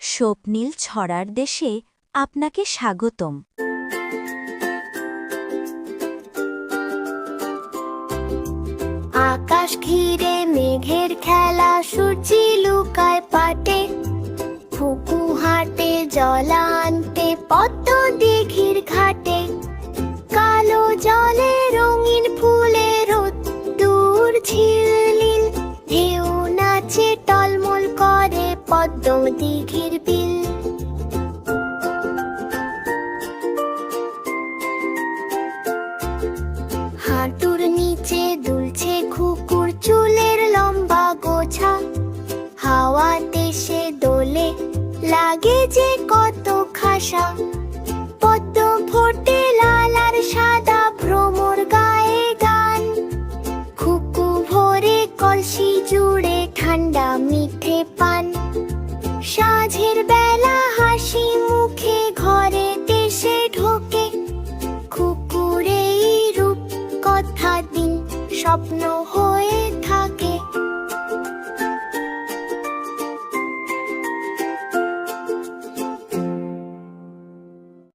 স্বপ্নীল ছড়ার দেশে আপনাকে স্বাগতম। আকাশ ঘিরে মেঘের খেলা, সূর্যি লুকায় পাটে। ফুকু হাটে জল আনতে পদ্ম দিঘির ঘাটে। কালো জলে রঙিন ফুলের দূর ঝিলমিল, ঢেউ নাচে টলমল করে পদ্ম দিঘির বিল। হাঁটুর নিচে দুলছে খুকুর চুলের লম্বা গোছা। হাওয়াতে সে দোলে, লাগে যে কত খাসা। পদ্ম ফোটে লাল আর সাদা, ভ্রমর গায়ে গান। খুকু ভরে কলসি জুড়ে ঠান্ডা মিঠে পান। সাঁঝের বেলা হাসি মুখে ঘরে দেশে ঢোকে। খুকুর এই রূপ কথা দিন স্বপ্ন হয়ে